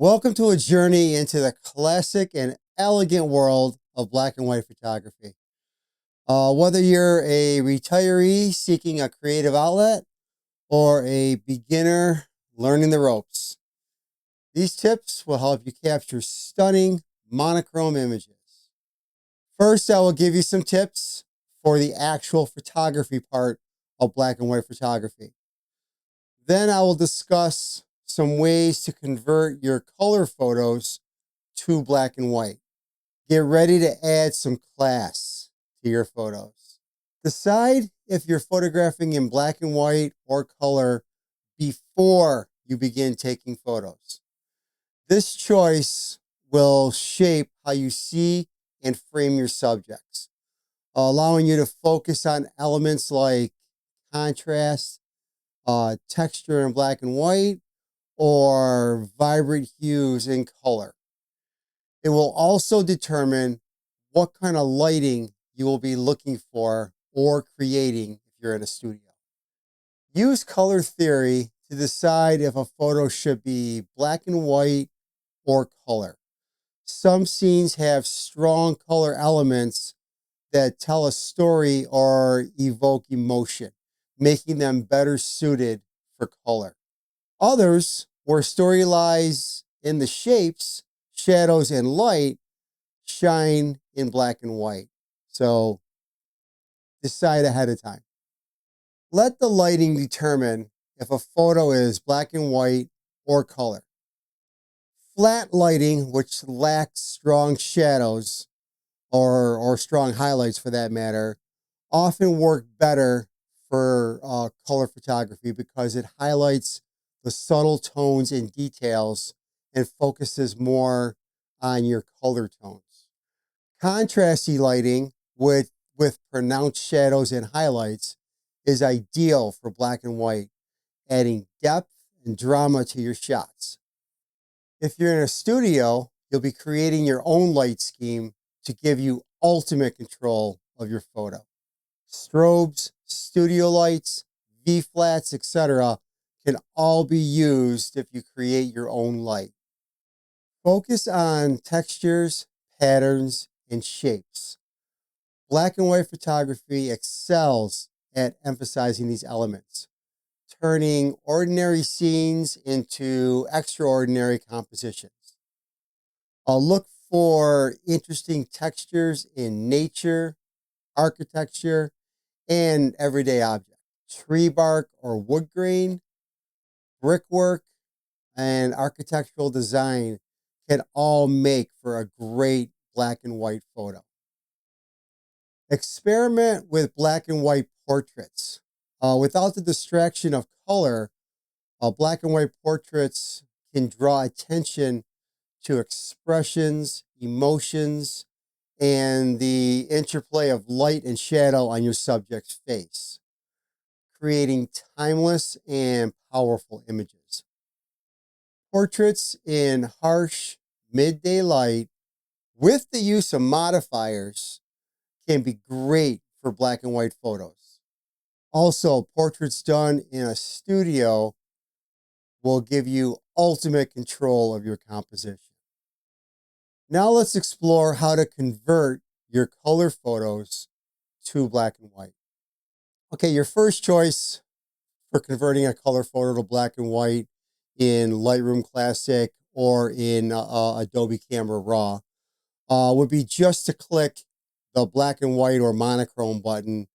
Welcome to a journey into the classic and elegant world of black and white photography. Whether you're a retiree seeking a creative outlet or a beginner learning the ropes, these tips will help you capture stunning monochrome images. First, I will give you some tips for the actual photography part of black and white photography. Then I will discuss some ways to convert your color photos to black and white. Get ready to add some class to your photos. Decide if you're photographing in black and white or color before you begin taking photos. This choice will shape how you see and frame your subjects, allowing you to focus on elements like contrast, texture in black and white, or vibrant hues in color. It will also determine what kind of lighting you will be looking for or creating if you're in a studio. Use color theory to decide if a photo should be black and white or color. Some scenes have strong color elements that tell a story or evoke emotion, making them better suited for color. Others, where story lies in the shapes, shadows, and light, shine in black and white. So decide ahead of time. Let the lighting determine if a photo is black and white or color. Flat lighting, which lacks strong shadows or strong highlights for that matter, often work better for color photography because it highlights the subtle tones and details and focuses more on your color tones. Contrasty lighting with pronounced shadows and highlights is ideal for black and white, adding depth and drama to your shots. If you're in a studio, you'll be creating your own light scheme to give you ultimate control of your photo. Strobes, studio lights, V-flats, etc. can all be used if you create your own light. Focus on textures, patterns, and shapes. Black and white photography excels at emphasizing these elements, turning ordinary scenes into extraordinary compositions. Look for interesting textures in nature, architecture, and everyday objects. Tree bark or wood grain, brickwork, and architectural design can all make for a great black and white photo. Experiment with black and white portraits. Without the distraction of color, black and white portraits can draw attention to expressions, emotions, and the interplay of light and shadow on your subject's face, creating timeless and powerful images. Portraits in harsh midday light with the use of modifiers can be great for black and white photos. Also, portraits done in a studio will give you ultimate control of your composition. Now let's explore how to convert your color photos to black and white. Okay, your first choice for converting a color photo to black and white in Lightroom Classic or in Adobe Camera Raw would be just to click the black and white or monochrome button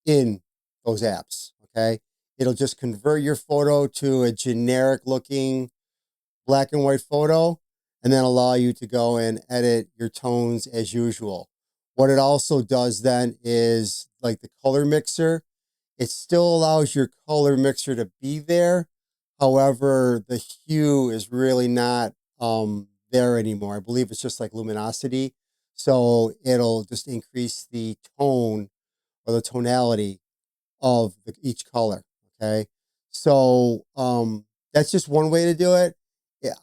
in those apps, okay? It'll just convert your photo to a generic looking black and white photo and then allow you to go and edit your tones as usual. What it also does then is, like the color mixer, it still allows your color mixer to be there. However, the hue is really not there anymore. I believe it's just like luminosity. So it'll just increase the tone or the tonality of each color. Okay. So that's just one way to do it.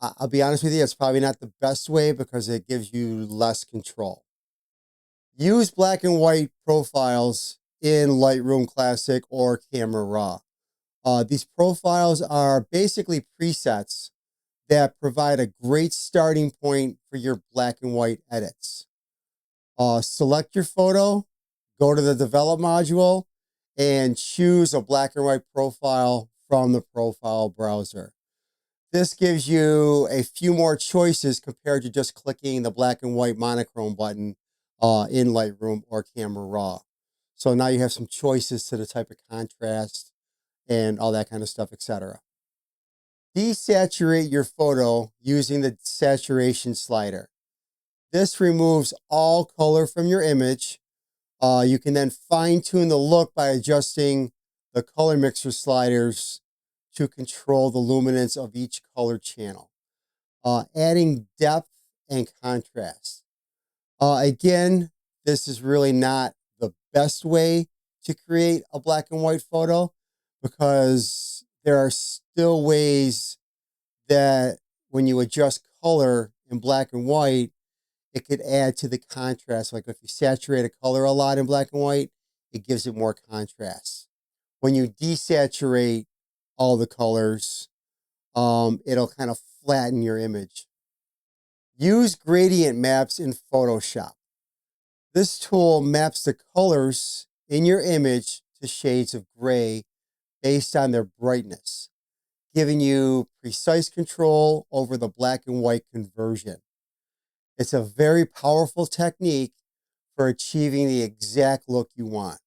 I'll be honest with you, it's probably not the best way because it gives you less control. Use black and white profiles in Lightroom Classic or Camera Raw. These profiles are basically presets that provide a great starting point for your black and white edits. Select your photo, go to the develop module, and choose a black and white profile from the profile browser. This gives you a few more choices compared to just clicking the black and white monochrome button in Lightroom or Camera Raw. So now you have some choices to the type of contrast and all that kind of stuff, etc. Desaturate your photo using the saturation slider. This removes all color from your image. You can then fine tune the look by adjusting the color mixer sliders to control the luminance of each color channel. Adding depth and contrast. Again, this is really not the best way to create a black and white photo because there are still ways that when you adjust color in black and white, it could add to the contrast. Like if you saturate a color a lot in black and white, it gives it more contrast. When you desaturate all the colors, it'll kind of flatten your image. Use gradient maps in Photoshop. This tool maps the colors in your image to shades of gray based on their brightness, giving you precise control over the black and white conversion. It's a very powerful technique for achieving the exact look you want.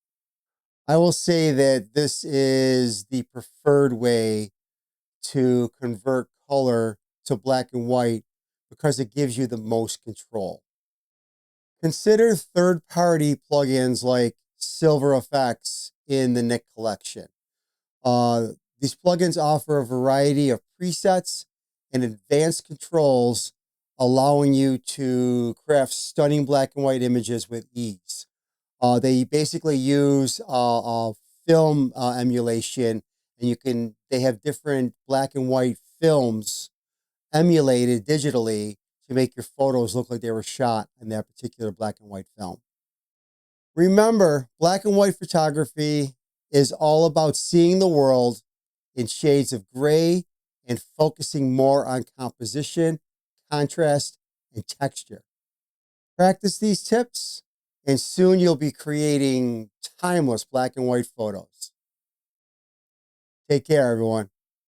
I will say that this is the preferred way to convert color to black and white because it gives you the most control. Consider third-party plugins like Silver Effects in the Nik collection. These plugins offer a variety of presets and advanced controls, allowing you to craft stunning black and white images with ease. They basically use film emulation, and they have different black and white films emulated digitally to make your photos look like they were shot in that particular black and white film. Remember, black and white photography is all about seeing the world in shades of gray and focusing more on composition, contrast, and texture. Practice these tips, and soon you'll be creating timeless black and white photos. Take care, everyone.